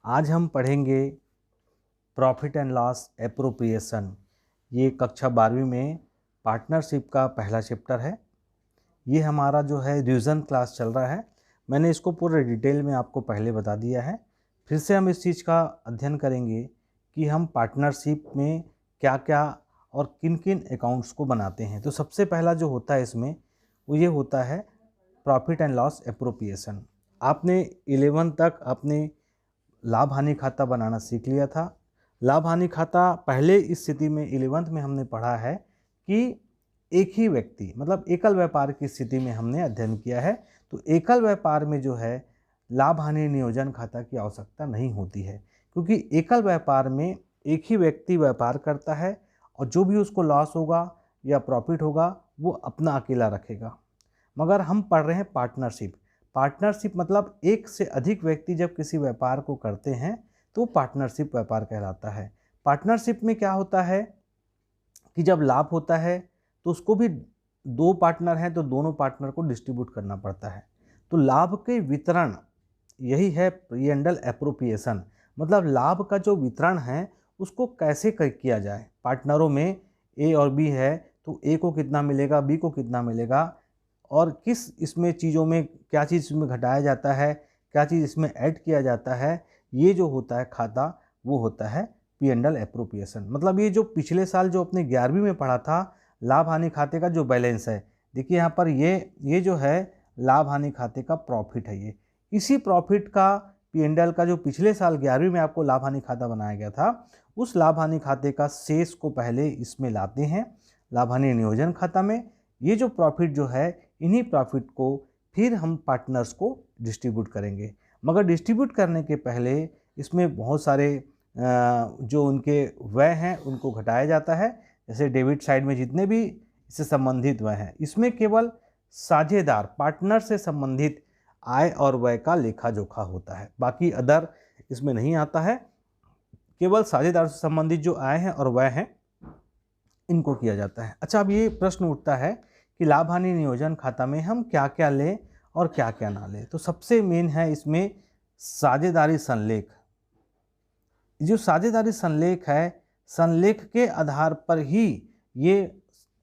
आज हम पढ़ेंगे प्रॉफिट एंड लॉस एप्रोप्रिएशन। ये कक्षा 12वीं में पार्टनरशिप का पहला चैप्टर है। ये हमारा जो है रिवीजन क्लास चल रहा है। मैंने इसको पूरे डिटेल में आपको पहले बता दिया है। फिर से हम इस चीज़ का अध्ययन करेंगे कि हम पार्टनरशिप में क्या क्या और किन किन अकाउंट्स को बनाते हैं। तो सबसे पहला जो होता है इसमें वो ये होता है प्रॉफिट एंड लॉस एप्रोप्रिएशन। आपने 11 तक अपने लाभ हानि खाता बनाना सीख लिया था। लाभ हानि खाता पहले इस स्थिति में 11th में हमने पढ़ा है कि एक ही व्यक्ति मतलब एकल व्यापार की स्थिति में हमने अध्ययन किया है। तो एकल व्यापार में जो है लाभ हानि नियोजन खाता की आवश्यकता नहीं होती है, क्योंकि एकल व्यापार में एक ही व्यक्ति व्यापार करता है और जो भी उसको लॉस होगा या प्रॉफिट होगा वो अपना अकेला रखेगा। मगर हम पढ़ रहे हैं पार्टनरशिप। पार्टनरशिप मतलब एक से अधिक व्यक्ति जब किसी व्यापार को करते हैं तो पार्टनरशिप व्यापार कहलाता है। पार्टनरशिप में क्या होता है कि जब लाभ होता है तो उसको भी दो पार्टनर हैं तो दोनों पार्टनर को डिस्ट्रीब्यूट करना पड़ता है। तो लाभ के वितरण यही है प्रियंडल एप्रोप्रिएशन। मतलब लाभ का जो वितरण है उसको कैसे किया जाए। पार्टनरों में ए और बी है तो ए को कितना मिलेगा, बी को कितना मिलेगा, और किस इसमें चीज़ों में क्या चीज़ इसमें घटाया जाता है, क्या चीज़ इसमें ऐड किया जाता है, ये जो होता है खाता वो होता है पी एंड एल एप्रोप्रिएशन। मतलब ये जो पिछले साल जो अपने 11वीं में पढ़ा था लाभ हानि खाते का जो बैलेंस है, देखिए यहाँ पर ये जो है लाभ हानि खाते का प्रॉफिट है। ये इसी प्रॉफिट का पी एंड एल का जो पिछले साल 11वीं में आपको लाभ हानि खाता बनाया गया था उस लाभ हानि खाते का शेष को पहले इसमें लाते हैं लाभ हानि नियोजन खाता में। ये जो प्रॉफिट जो है इन्हीं प्रॉफिट को फिर हम पार्टनर्स को डिस्ट्रीब्यूट करेंगे। मगर डिस्ट्रीब्यूट करने के पहले इसमें बहुत सारे जो उनके व्यय हैं उनको घटाया जाता है। जैसे डेबिट साइड में जितने भी इससे संबंधित व्यय हैं इसमें केवल साझेदार पार्टनर से संबंधित आय और व्यय का लेखा जोखा होता है, बाकी अदर इसमें नहीं आता है। केवल साझेदार से संबंधित जो आय हैं और व्यय हैं इनको किया जाता है। अच्छा, अब ये प्रश्न उठता है कि लाभ हानि नियोजन खाता में हम क्या क्या लें और क्या क्या ना लें। तो सबसे मेन है इसमें साझेदारी संलेख। जो साझेदारी संलेख है, संलेख के आधार पर ही ये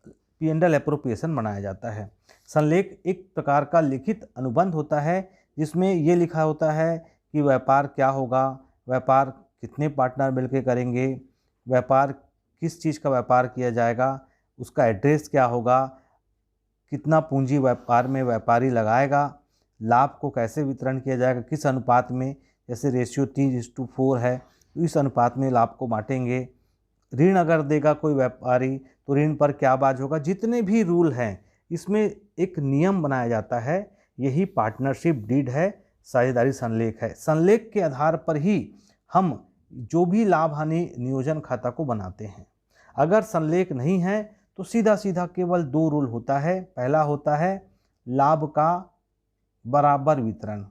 पी एंड एल एप्रोप्रिएशन बनाया जाता है। संलेख एक प्रकार का लिखित अनुबंध होता है जिसमें ये लिखा होता है कि व्यापार क्या होगा, व्यापार कितने पार्टनर मिलकर करेंगे, व्यापार किस चीज़ का व्यापार किया जाएगा, उसका एड्रेस क्या होगा, कितना पूंजी व्यापार में व्यापारी लगाएगा, लाभ को कैसे वितरण किया जाएगा, किस अनुपात में, जैसे रेशियो 3:4 है तो इस अनुपात में लाभ को बांटेंगे। ऋण अगर देगा कोई व्यापारी तो ऋण पर क्या ब्याज होगा। जितने भी रूल हैं इसमें एक नियम बनाया जाता है। यही पार्टनरशिप डीड है, साझेदारी संलेख है। संलेख के आधार पर ही हम जो भी लाभ हानि नियोजन खाता को बनाते हैं। अगर संलेख नहीं है तो सीधा सीधा केवल दो रूल होता है। पहला होता है लाभ का बराबर वितरण।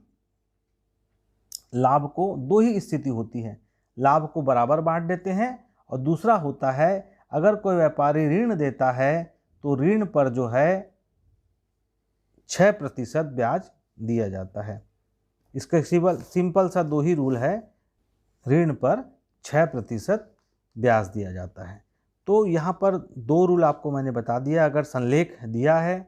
लाभ को दो ही स्थिति होती है, लाभ को बराबर बांट देते हैं, और दूसरा होता है अगर कोई व्यापारी ऋण देता है तो ऋण पर जो है 6% ब्याज दिया जाता है। इसका सिंपल सा दो ही रूल है, ऋण पर 6% ब्याज दिया जाता है। तो यहाँ पर दो रूल आपको मैंने बता दिया। अगर संलेख दिया है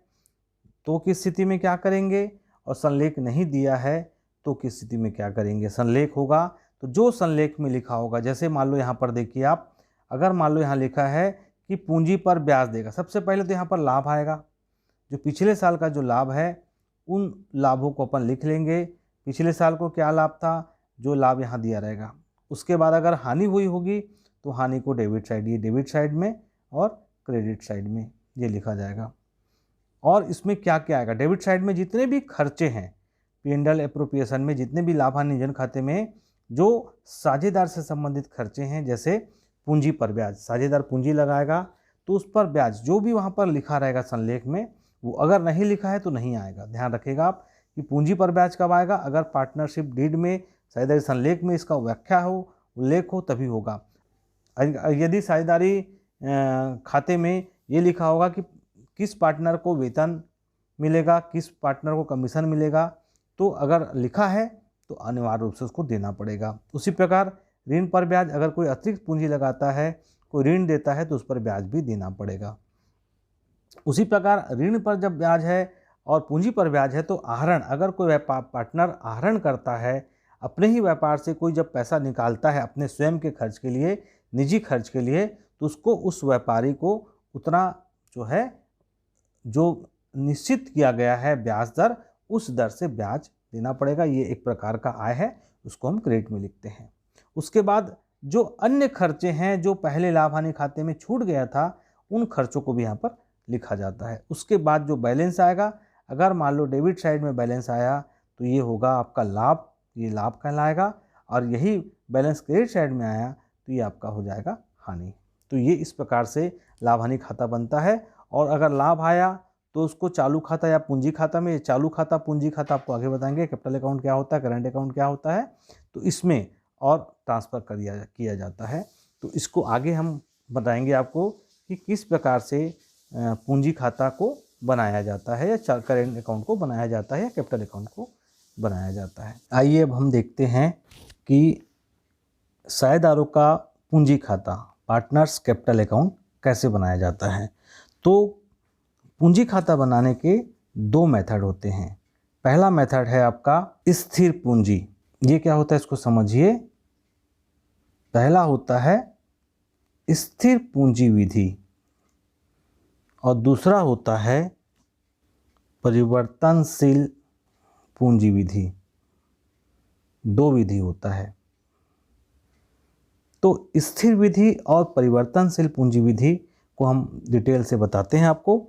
तो किस स्थिति में क्या करेंगे, और संलेख नहीं दिया है तो किस स्थिति में क्या करेंगे। संलेख होगा तो जो संलेख में लिखा होगा, जैसे मान लो यहाँ पर देखिए आप, अगर मान लो यहाँ लिखा है कि पूंजी पर ब्याज देगा, सबसे पहले तो यहाँ पर लाभ आएगा। जो पिछले साल का जो लाभ है उन लाभों को अपन लिख लेंगे। पिछले साल को क्या लाभ था, जो लाभ यहाँ दिया रहेगा। उसके बाद अगर हानि हुई होगी तो हानि को डेबिट साइड, ये डेबिट साइड में और क्रेडिट साइड में ये लिखा जाएगा। और इसमें क्या क्या आएगा, डेबिट साइड में जितने भी खर्चे हैं पी एंड एल एप्रोप्रिएशन में, जितने भी लाभ हानि नियोजन खाते में जो साझेदार से संबंधित खर्चे हैं, जैसे पूंजी पर ब्याज, साझेदार पूंजी लगाएगा तो उस पर ब्याज जो भी वहाँ पर लिखा रहेगा संलेख में, वो अगर नहीं लिखा है तो नहीं आएगा। ध्यान रखिएगा आप कि पूंजी पर ब्याज कब आएगा, अगर पार्टनरशिप डीड में साझेदारी संलेख में इसका व्याख्या हो, उल्लेख हो, तभी होगा। यदि साझेदारी खाते में ये लिखा होगा कि किस पार्टनर को वेतन मिलेगा, किस पार्टनर को कमीशन मिलेगा, तो अगर लिखा है तो अनिवार्य रूप से उसको देना पड़ेगा। उसी प्रकार ऋण पर ब्याज, अगर कोई अतिरिक्त पूंजी लगाता है, कोई ऋण देता है तो उस पर ब्याज भी देना पड़ेगा। उसी प्रकार ऋण पर जब ब्याज है और पूंजी पर ब्याज है तो आहरण, अगर कोई व्यापार पार्टनर आहरण करता है अपने ही व्यापार से, कोई जब पैसा निकालता है अपने स्वयं के खर्च के लिए, निजी खर्च के लिए, तो उसको उस व्यापारी को उतना जो है जो निश्चित किया गया है ब्याज दर, उस दर से ब्याज देना पड़ेगा। ये एक प्रकार का आय है, उसको हम क्रेडिट में लिखते हैं। उसके बाद जो अन्य खर्चे हैं जो पहले लाभ हानि खाते में छूट गया था, उन खर्चों को भी यहाँ पर लिखा जाता है। उसके बाद जो बैलेंस आएगा, अगर मान लो डेबिट साइड में बैलेंस आया तो ये होगा आपका लाभ, ये लाभ कहलाएगा, और यही बैलेंस क्रेडिट साइड में आया तो ये आपका हो जाएगा हानि। तो ये इस प्रकार से लाभ हानि खाता बनता है। और अगर लाभ आया तो उसको चालू खाता या पूंजी खाता में, चालू खाता पूंजी खाता आपको आगे बताएंगे, कैपिटल अकाउंट क्या होता है, करंट अकाउंट क्या होता है, तो इसमें और ट्रांसफ़र किया जाता है। तो इसको आगे हम बताएंगे आपको कि किस प्रकार से पूंजी खाता को बनाया जाता है, या करेंट अकाउंट को बनाया जाता है, या कैपिटल अकाउंट को बनाया जाता है। आइए अब हम देखते हैं कि साझेदारों का पूंजी खाता, पार्टनर्स कैपिटल अकाउंट कैसे बनाया जाता है। तो पूंजी खाता बनाने के दो मेथड होते हैं। पहला मेथड है आपका स्थिर पूंजी। ये क्या होता है इसको समझिए। पहला होता है स्थिर पूंजी विधि और दूसरा होता है परिवर्तनशील पूंजी विधि। दो विधि होता है। तो स्थिर विधि और परिवर्तनशील पूंजी विधि को हम डिटेल से बताते हैं आपको।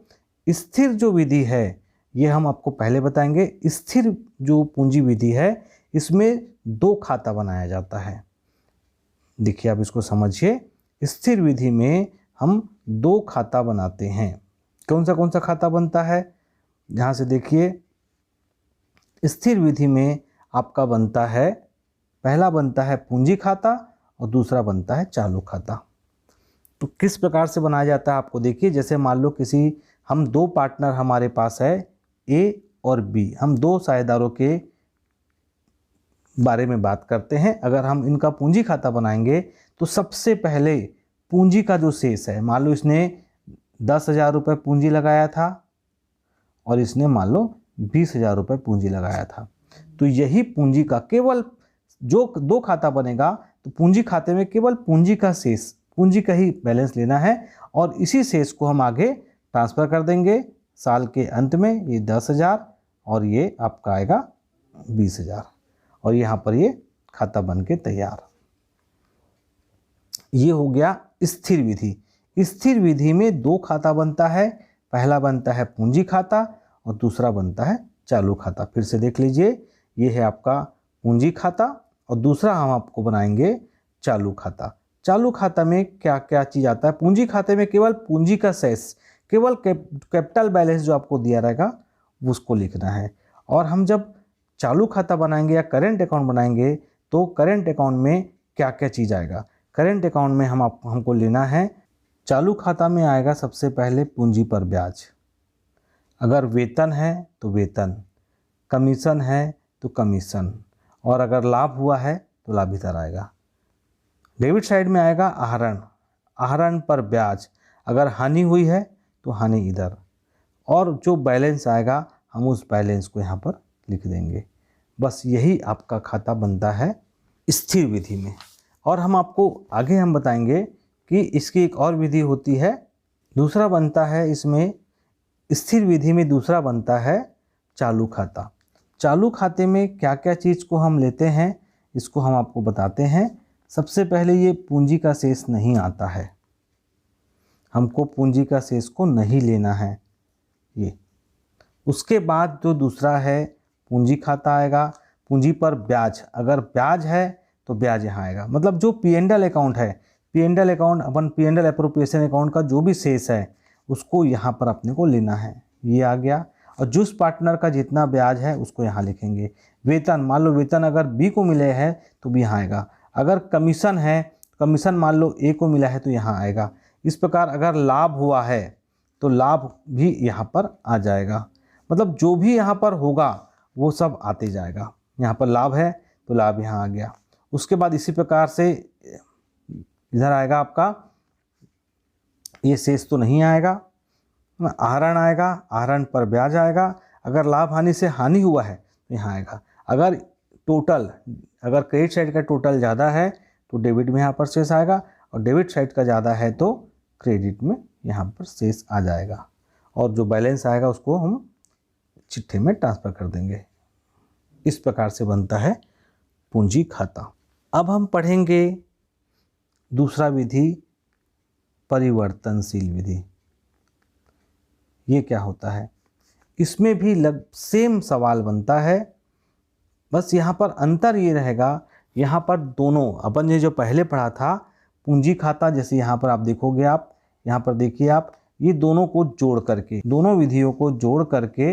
स्थिर जो विधि है ये हम आपको पहले बताएंगे। स्थिर जो पूंजी विधि है इसमें दो खाता बनाया जाता है। देखिए आप इसको समझिए। स्थिर विधि में हम दो खाता बनाते हैं। कौन सा खाता बनता है, यहाँ से देखिए। स्थिर विधि में आपका बनता है, पहला बनता है पूंजी खाता और दूसरा बनता है चालू खाता। तो किस प्रकार से बनाया जाता है आपको देखिए। जैसे मान लो हम दो पार्टनर हमारे पास है, ए और बी, हम दो साझेदारों के बारे में बात करते हैं। अगर हम इनका पूंजी खाता बनाएंगे तो सबसे पहले पूंजी का जो शेष है, मान लो इसने 10,000 रुपये पूंजी लगाया था और इसने मान लो 20,000 रुपये पूंजी लगाया था, तो यही पूंजी का केवल जो दो खाता बनेगा तो पूंजी खाते में केवल पूंजी का शेष, पूंजी का ही बैलेंस लेना है और इसी शेष को हम आगे ट्रांसफ़र कर देंगे साल के अंत में। ये 10,000 और ये आपका आएगा 20,000 और यहाँ पर ये खाता बन के तैयार। ये हो गया स्थिर विधि। स्थिर विधि में दो खाता बनता है, पहला बनता है पूंजी खाता और दूसरा बनता है चालू खाता। फिर से देख लीजिए, ये है आपका पूंजी खाता और दूसरा हम आपको बनाएंगे चालू खाता। चालू खाता में क्या क्या चीज़ आता है। पूंजी खाते में केवल पूंजी का शेष, केवल कैपिटल बैलेंस जो आपको दिया रहेगा उसको लिखना है। और हम जब चालू खाता बनाएंगे या करेंट अकाउंट बनाएंगे तो करेंट अकाउंट में क्या क्या चीज़ आएगा। करेंट अकाउंट में हमको लेना है, चालू खाता में आएगा सबसे पहले पूंजी पर ब्याज। अगर वेतन है तो वेतन, कमीशन है तो कमीशन, और अगर लाभ हुआ है तो लाभ इधर आएगा। डेबिट साइड में आएगा आहरण, आहरण पर ब्याज, अगर हानि हुई है तो हानि इधर, और जो बैलेंस आएगा हम उस बैलेंस को यहाँ पर लिख देंगे। बस यही आपका खाता बनता है स्थिर विधि में। और हम आपको आगे हम बताएंगे कि इसकी एक और विधि होती है। दूसरा बनता है इसमें स्थिर विधि में, दूसरा बनता है चालू खाता। चालू खाते में क्या क्या चीज़ को हम लेते हैं इसको हम आपको बताते हैं। सबसे पहले ये पूंजी का शेष नहीं आता है, हमको पूंजी का शेष को नहीं लेना है ये। उसके बाद जो दूसरा है पूंजी खाता आएगा, पूंजी पर ब्याज, अगर ब्याज है तो ब्याज यहाँ आएगा। मतलब जो P&L अकाउंट है, P&L अकाउंट अपन P&L एप्रोप्रिएशन अकाउंट का जो भी शेष है उसको यहाँ पर अपने को लेना है, ये आ गया। और जिस पार्टनर का जितना ब्याज है उसको यहाँ लिखेंगे। वेतन, मान लो वेतन अगर बी को मिले है तो भी यहाँ आएगा। अगर कमीशन है, कमीशन मान लो ए को मिला है तो यहाँ आएगा। इस प्रकार अगर लाभ हुआ है तो लाभ भी यहाँ पर आ जाएगा। मतलब जो भी यहाँ पर होगा वो सब आते जाएगा। यहाँ पर लाभ है तो लाभ यहाँ आ गया। उसके बाद इसी प्रकार से इधर आएगा आपका, ये शेष तो नहीं आएगा, आहरण आएगा, आहरण पर ब्याज आएगा। अगर लाभ हानि से हानि हुआ है तो यहाँ आएगा। अगर क्रेडिट साइड का टोटल ज़्यादा है तो डेबिट में यहाँ पर शेष आएगा, और डेबिट साइड का ज़्यादा है तो क्रेडिट में यहाँ पर शेष आ जाएगा, और जो बैलेंस आएगा उसको हम चिट्ठे में ट्रांसफ़र कर देंगे। इस प्रकार से बनता है पूंजी खाता। अब हम पढ़ेंगे दूसरा विधि, परिवर्तनशील विधि। ये क्या होता है? इसमें भी सेम सवाल बनता है, बस यहाँ पर अंतर ये रहेगा, यहाँ पर दोनों अपन ने जो पहले पढ़ा था पूंजी खाता, जैसे यहाँ पर आप देखोगे, आप यहाँ पर देखिए, आप ये दोनों को जोड़ करके, दोनों विधियों को जोड़ करके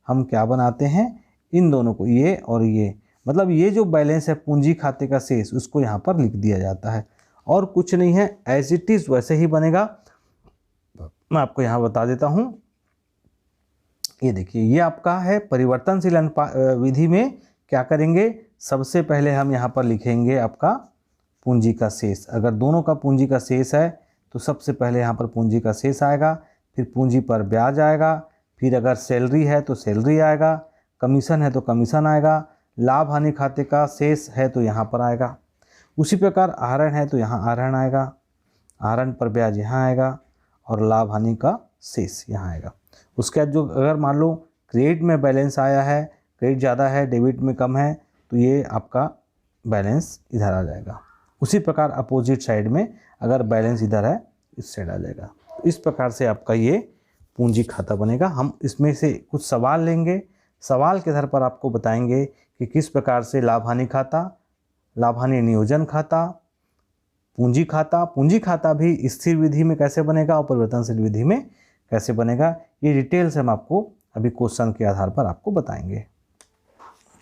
हम क्या बनाते हैं, इन दोनों को, ये और ये, मतलब ये जो बैलेंस है पूंजी खाते का शेष, उसको यहाँ पर लिख दिया जाता है, और कुछ नहीं है, एज इट इज़ वैसे ही बनेगा। मैं आपको यहाँ बता देता हूँ, ये देखिए, ये आपका है परिवर्तनशील विधि में क्या करेंगे, सबसे पहले हम यहाँ पर लिखेंगे आपका पूंजी का शेष। अगर दोनों का पूंजी का शेष है तो सबसे पहले यहाँ पर पूंजी का शेष आएगा, फिर पूंजी पर ब्याज आएगा, फिर अगर सैलरी है तो सैलरी आएगा, कमीशन है तो कमीशन आएगा, लाभ हानि खाते का शेष है तो यहाँ पर आएगा। उसी प्रकार आहरण है तो यहाँ आहरण आएगा, आहरण पर ब्याज यहाँ आएगा, और लाभ हानि का शेष यहाँ आएगा। उसके बाद जो अगर मान लो क्रेडिट में बैलेंस आया है, क्रेडिट ज़्यादा है, डेबिट में कम है, तो ये आपका बैलेंस इधर आ जाएगा। उसी प्रकार अपोजिट साइड में अगर बैलेंस इधर है, इस साइड आ जाएगा। तो इस प्रकार से आपका ये पूंजी खाता बनेगा। हम इसमें से कुछ सवाल लेंगे, सवाल के आधार पर आपको बताएंगे कि किस प्रकार से लाभ हानि खाता, लाभ हानि नियोजन खाता, पूंजी खाता भी स्थिर विधि में कैसे बनेगा और परिवर्तनशील विधि में कैसे बनेगा, ये डिटेल से हम आपको अभी क्वेश्चन के आधार पर आपको बताएंगे।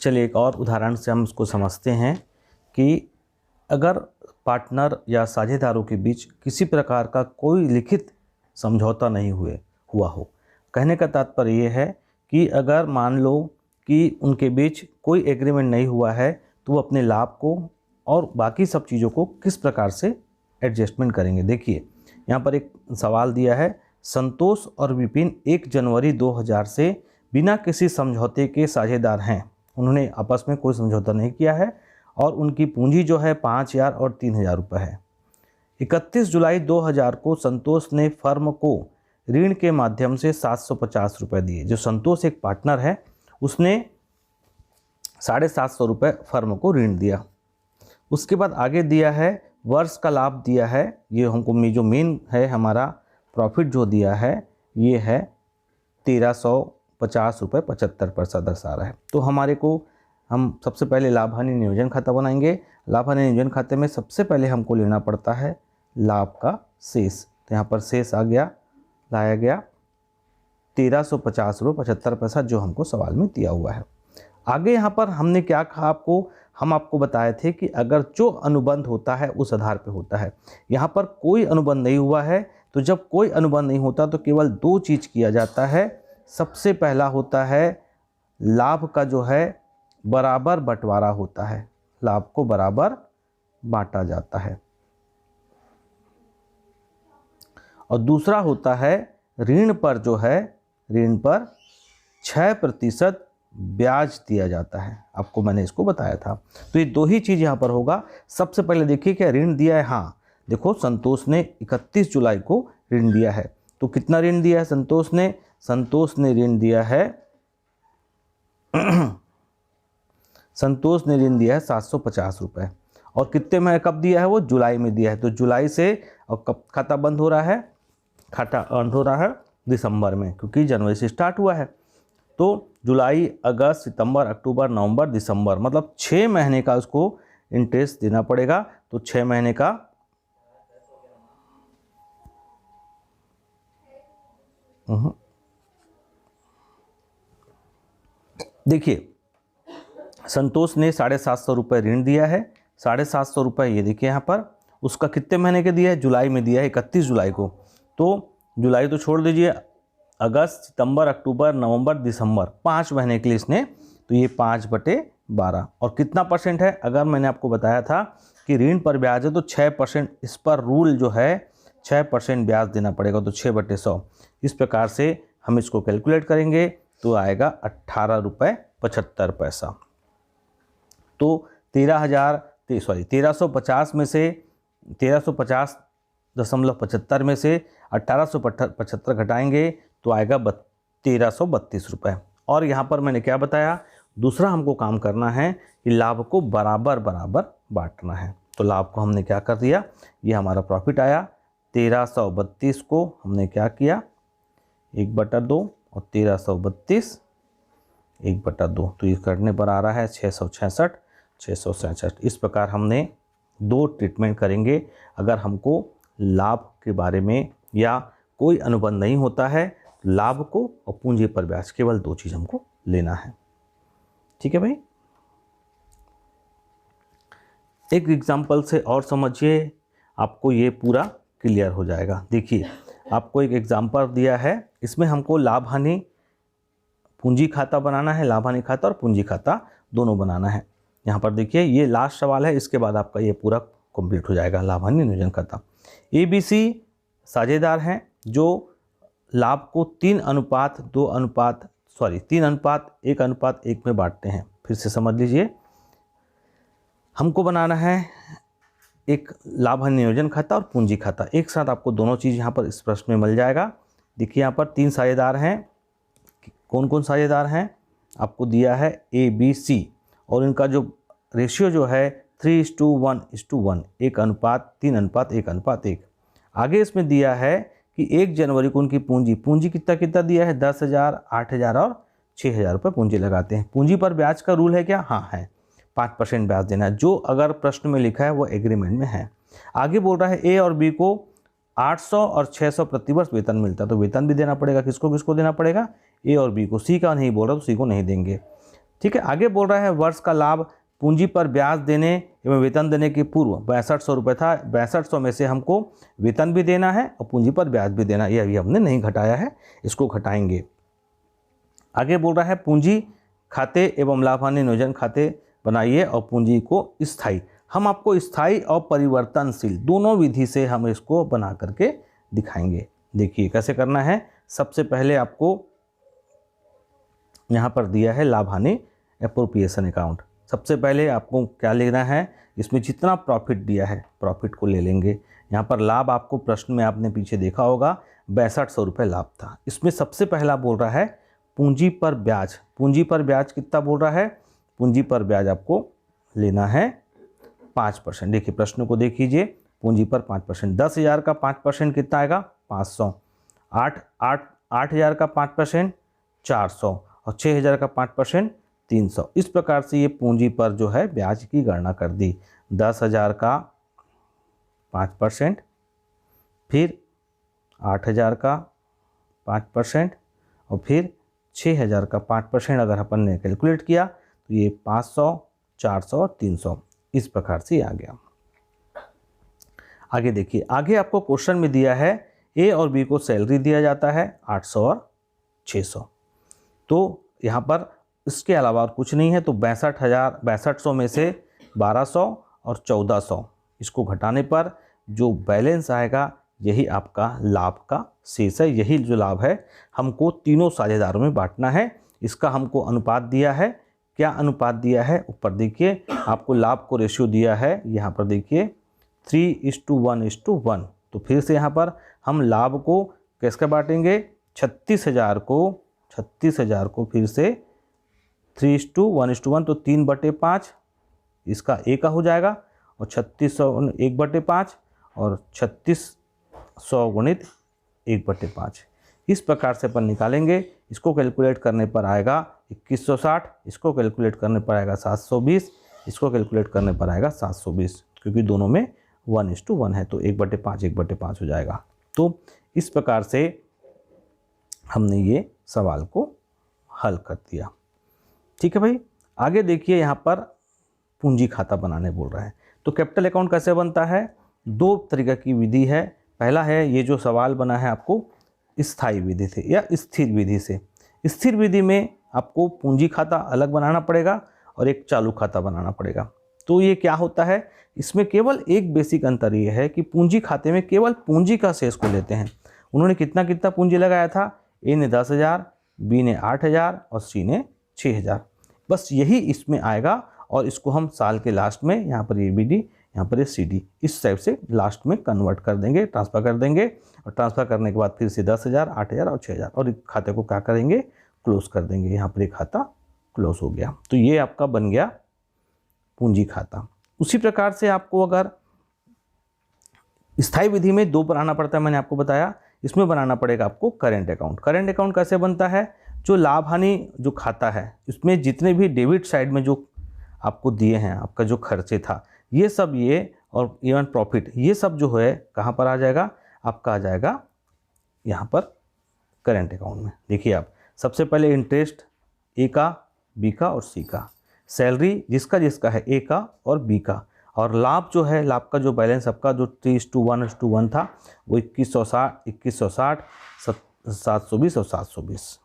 चलिए एक और उदाहरण से हम इसको समझते हैं कि अगर पार्टनर या साझेदारों के बीच किसी प्रकार का कोई लिखित समझौता नहीं हुआ हो। कहने का तात्पर्य ये है कि अगर मान लो कि उनके बीच कोई एग्रीमेंट नहीं हुआ है तो वो अपने लाभ को और बाकी सब चीज़ों को किस प्रकार से एडजस्टमेंट करेंगे। देखिए यहाँ पर एक सवाल दिया है, संतोष और विपिन 1 जनवरी 2000 से बिना किसी समझौते के साझेदार हैं। उन्होंने आपस में कोई समझौता नहीं किया है और उनकी पूंजी जो है 5000 और 3000 रुपये है। 31 जुलाई 2000 को संतोष ने फर्म को ऋण के माध्यम से 750 रुपये दिए। जो संतोष एक पार्टनर है, उसने 750 रुपये फर्म को ऋण दिया। उसके बाद आगे दिया है वर्ष का लाभ दिया है, ये हमको जो मेन है हमारा प्रॉफिट जो दिया है ये है 1350 रुपये 75 पैसा दर्शा रहा है। तो हमारे को हम सबसे पहले लाभ हानि नियोजन खाता बनाएंगे। लाभ हानि नियोजन खाते में सबसे पहले हमको लेना पड़ता है लाभ का शेष। तो यहाँ पर शेष आ गया, लाया गया 1350 रुपये 75 पैसा जो हमको सवाल में दिया हुआ है। आगे यहाँ पर हमने क्या कहा हम आपको बताए थे कि अगर जो अनुबंध होता है उस आधार पे होता है। यहाँ पर कोई अनुबंध नहीं हुआ है, तो जब कोई अनुबंध नहीं होता तो केवल 2 चीज़ किया जाता है। सबसे पहला होता है लाभ का जो है बराबर बंटवारा होता है, लाभ को बराबर बांटा जाता है। और दूसरा होता है ऋण पर जो है, ऋण पर 6% ब्याज दिया जाता है। आपको मैंने इसको बताया था। तो ये 2 ही चीज़ यहाँ पर होगा। सबसे पहले देखिए क्या ऋण दिया है। हाँ देखो, संतोष ने 31 जुलाई को ऋण दिया है। तो कितना ऋण दिया है संतोष ने? संतोष ने ऋण दिया है संतोष ने ऋण दिया है 750 रुपये। और कितने में कब दिया है? वो जुलाई में दिया है। तो जुलाई से और कब खाता बंद हो रहा है? खाता बंद हो रहा है दिसंबर में, क्योंकि जनवरी से स्टार्ट हुआ है। तो जुलाई, अगस्त, सितंबर, अक्टूबर, नवंबर, दिसंबर, मतलब 6 महीने का उसको इंटरेस्ट देना पड़ेगा। तो 6 महीने का देखिए, संतोष ने 750 रुपये ऋण दिया है। 750 रुपये ये देखिए यहाँ पर, उसका कितने महीने के दिया है? जुलाई में दिया है, 31 जुलाई को। तो जुलाई तो छोड़ दीजिए, अगस्त, सितंबर, अक्टूबर, नवंबर, दिसंबर, 5 महीने के लिए इसने, तो ये 5/12 12। और कितना परसेंट है, अगर मैंने आपको बताया था कि ऋण पर ब्याज है तो 6%, इस पर रूल जो है 6% ब्याज देना पड़ेगा, तो 6/100। इस प्रकार से हम इसको कैलकुलेट करेंगे तो आएगा 18 रुपये 75 पैसा। तो 1350 में से 1350.75 में से 1875 घटाएंगे तो आएगा 1332 रुपये। और यहाँ पर मैंने क्या बताया, दूसरा हमको काम करना है कि लाभ को बराबर बराबर बांटना है। तो लाभ को हमने क्या कर दिया, ये हमारा प्रॉफिट आया 1332 को हमने क्या किया 1/2 और 1332 1/2, तो ये करने पर आ रहा है 666 667। इस प्रकार हमने 2 ट्रीटमेंट करेंगे। अगर हमको लाभ के बारे में या कोई अनुबंध नहीं होता है, लाभ को और पूंजी पर ब्याज, केवल 2 चीज़ हमको लेना है। ठीक है भाई, एक एग्जाम्पल से और समझिए, आपको ये पूरा क्लियर हो जाएगा। देखिए आपको एक एग्जाम्पल दिया है, इसमें हमको लाभ हानि पूंजी खाता बनाना है, लाभ हानि खाता और पूंजी खाता दोनों बनाना है। यहाँ पर देखिए ये लास्ट सवाल है, इसके बाद आपका ये पूरा कंप्लीट हो जाएगा लाभ हानि नियोजन खाता। ABC साझेदार हैं जो लाभ को 3:1 में बांटते हैं। फिर से समझ लीजिए, हमको बनाना है एक लाभ हानि नियोजन खाता और पूंजी खाता, एक साथ आपको दोनों चीज़ यहाँ पर इस प्रश्न में मिल जाएगा। देखिए यहाँ पर 3 साझेदार हैं, कौन कौन साझेदार हैं आपको दिया है ABC, और इनका जो रेशियो जो है 3:1:1, 1:3:1:1। आगे इसमें दिया है कि 1 जनवरी को उनकी पूंजी कितना दिया है 10,000, 8,000 और 6,000 रुपये पूंजी लगाते हैं। पूंजी पर ब्याज का रूल है क्या, हाँ है, 5% ब्याज देना है, जो अगर प्रश्न में लिखा है वो एग्रीमेंट में है। आगे बोल रहा है A और B को 800 और 600 प्रतिवर्ष वेतन मिलता है, तो वेतन भी देना पड़ेगा, किसको किसको देना पड़ेगा, A और B को। C का नहीं बोल रहा तो C को नहीं देंगे। ठीक है, आगे बोल रहा है वर्ष का लाभ पूंजी पर ब्याज देने एवं वेतन देने के पूर्व 6200 रुपये था, 6200 में से हमको वेतन भी देना है और पूंजी पर ब्याज भी देना है, ये अभी हमने नहीं घटाया है, इसको घटाएंगे। आगे बोल रहा है पूंजी खाते एवं लाभ हानि नियोजन खाते बनाइए और पूंजी को स्थायी। हम आपको स्थायी और परिवर्तनशील दोनों विधि से हम इसको बना करके दिखाएंगे। देखिए कैसे करना है। सबसे पहले आपको यहाँ पर दिया है लाभ हानि एप्रोप्रिएशन अकाउंट। सबसे पहले आपको क्या लेना है, इसमें जितना प्रॉफिट दिया है प्रॉफिट को ले लेंगे। यहाँ पर लाभ आपको प्रश्न में आपने पीछे देखा होगा 6200 रुपये लाभ था। इसमें सबसे पहला बोल रहा है पूंजी पर ब्याज। पूंजी पर ब्याज कितना बोल रहा है, पूंजी पर ब्याज आपको लेना है 5%। देखिए प्रश्न को देख लीजिए, पूंजी पर 5%, 10,000 का 5% कितना आएगा 500, 8,000 का 5% 400 और 6,000 का 5% 300। इस प्रकार से ये पूंजी पर जो है ब्याज की गणना कर दी। 10,000 का 5%, फिर 8,000 का 5% और फिर 6,000 का 5% अगर अपन ने कैलकुलेट किया तो ये 500, 400 और 300 इस प्रकार से आ गया। आगे देखिए, आगे आपको क्वेश्चन में दिया है A और B को सैलरी दिया जाता है 800 और 600। तो यहाँ पर इसके अलावा और कुछ नहीं है, तो 62,600 में से 1200 और 1400 इसको घटाने पर जो बैलेंस आएगा यही आपका लाभ का शेष है। यही जो लाभ है हमको तीनों साझेदारों में बांटना है। इसका हमको अनुपात दिया है, क्या अनुपात दिया है ऊपर देखिए, आपको लाभ को रेशियो दिया है, यहाँ पर देखिए 3:1:1। तो फिर से यहाँ पर हम लाभ को कैसे बांटेंगे, 36,000 को फिर से 3:1:1, तो 3/5 इसका A का हो जाएगा और 3600 1/5 और 3600 गुणित 1/5 इस प्रकार से अपन निकालेंगे। इसको कैलकुलेट करने पर आएगा 2160, इसको कैलकुलेट करने पर आएगा 720, इसको कैलकुलेट करने पर आएगा 720, क्योंकि दोनों में 1:1 है, तो 1/5 1/5 हो जाएगा। तो इस प्रकार से हमने ये सवाल को हल कर दिया। ठीक है भाई, आगे देखिए यहाँ पर पूंजी खाता बनाने बोल रहा है। तो कैपिटल अकाउंट कैसे बनता है, 2 तरीका की विधि है। पहला है ये जो सवाल बना है आपको स्थायी विधि से या स्थिर विधि से। स्थिर विधि में आपको पूंजी खाता अलग बनाना पड़ेगा और एक चालू खाता बनाना पड़ेगा। तो ये क्या होता है, इसमें केवल एक बेसिक अंतर ये है कि पूंजी खाते में केवल पूंजी का शेष को लेते हैं। उन्होंने कितना कितना पूंजी लगाया था, ए ने 10,000, बी ने 8,000 और सी ने 6,000, बस यही इसमें आएगा। और इसको हम साल के लास्ट में यहाँ पर ABD, यहाँ पर CD, इस टाइप से लास्ट में कन्वर्ट कर देंगे, ट्रांसफ़र कर देंगे। और ट्रांसफ़र करने के बाद फिर से 10,000, 8,000 और 6,000 और एक खाते को क्या करेंगे, क्लोज कर देंगे। यहाँ पर एक खाता क्लोज हो गया। तो ये आपका बन गया पूंजी खाता। उसी प्रकार से आपको अगर स्थायी विधि में 2 बनाना पड़ता है, मैंने आपको बताया। इसमें बनाना पड़ेगा आपको करेंट अकाउंट। करेंट अकाउंट कैसे बनता है, जो लाभ हानि जो खाता है इसमें जितने भी डेबिट साइड में जो आपको दिए हैं, आपका जो खर्चे था ये सब, ये और इवन प्रॉफिट, ये सब जो है कहाँ पर आ जाएगा, आपका आ जाएगा यहाँ पर करेंट अकाउंट में। देखिए आप, सबसे पहले इंटरेस्ट ए का, बी का और सी का, सैलरी जिसका जिसका है ए का और बी का, और लाभ जो है, लाभ का जो बैलेंस आपका जो 3:1 था वो 2160, 720 और 720,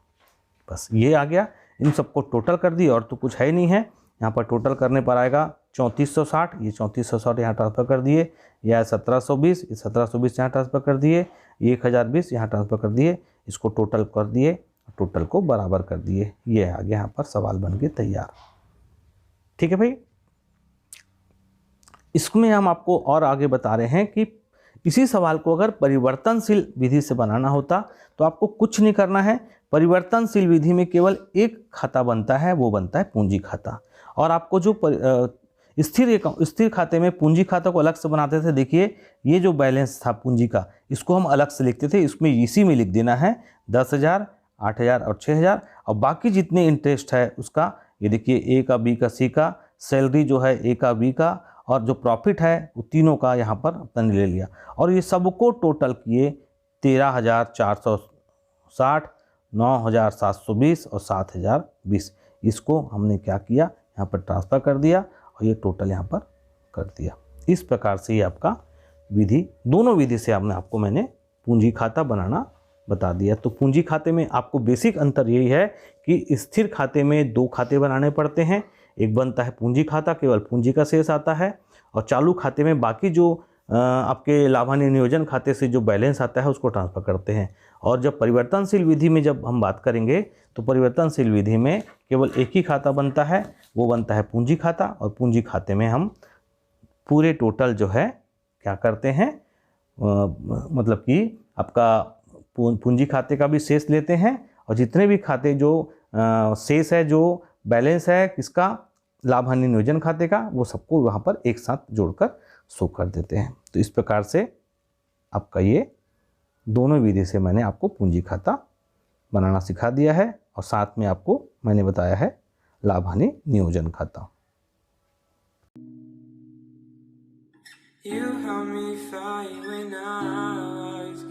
बस ये आ गया। इन सबको टोटल कर दिए और तो कुछ है ही नहीं है। यहाँ पर टोटल करने पर आएगा 3460, ये 3460 यहाँ ट्रांसफ़र कर दिए, या 1720, ये 1720 यहाँ ट्रांसफ़र कर दिए, ये 1020 यहाँ ट्रांसफ़र कर दिए, इसको टोटल कर दिए, टोटल को बराबर कर दिए। ये आ गया यहाँ पर सवाल बन के तैयार। ठीक है भाई, इसमें हम आपको और आगे बता रहे हैं कि इसी सवाल को अगर परिवर्तनशील विधि से बनाना होता तो आपको कुछ नहीं करना है। परिवर्तनशील विधि में केवल एक खाता बनता है, वो बनता है पूंजी खाता। और आपको जो स्थिर खाते में पूंजी खाता को अलग से बनाते थे। देखिए ये जो बैलेंस था पूंजी का, इसको हम अलग से लिखते थे, इसमें इसी में लिख देना है 10,000, 8,000 और 6,000, और बाकी जितने इंटरेस्ट है उसका, ये देखिए ए का, बी का, सी का, सैलरी जो है ए का, बी का, और जो प्रॉफिट है वो तीनों का यहाँ पर अपन ले लिया। और ये सबको टोटल किए 13,460, 9,720 और 7,020। इसको हमने क्या किया, यहाँ पर ट्रांसफ़र कर दिया और ये टोटल यहाँ पर कर दिया। इस प्रकार से ये आपका विधि, दोनों विधि से आपको मैंने पूंजी खाता बनाना बता दिया। तो पूंजी खाते में आपको बेसिक अंतर यही है कि स्थिर खाते में 2 खाते बनाने पड़ते हैं। एक बनता है पूंजी खाता, केवल पूंजी का शेष आता है, और चालू खाते में बाकी जो आपके लाभ हानि नियोजन खाते से जो बैलेंस आता है उसको ट्रांसफ़र करते हैं। और जब परिवर्तनशील विधि में जब हम बात करेंगे तो परिवर्तनशील विधि में केवल एक ही खाता बनता है, वो बनता है पूंजी खाता। और पूंजी खाते में हम पूरे टोटल जो है क्या करते हैं, मतलब कि आपका पूंजी खाते का भी शेष लेते हैं, और जितने भी खाते जो शेष है, जो बैलेंस है किसका, लाभ हानि नियोजन खाते का, वो सबको वहाँ पर एक साथ जोड़कर शो कर देते हैं। तो इस प्रकार से आपका ये दोनों विधि से मैंने आपको पूंजी खाता बनाना सिखा दिया है, और साथ में आपको मैंने बताया है लाभ हानि नियोजन खाता। You help me fight when I was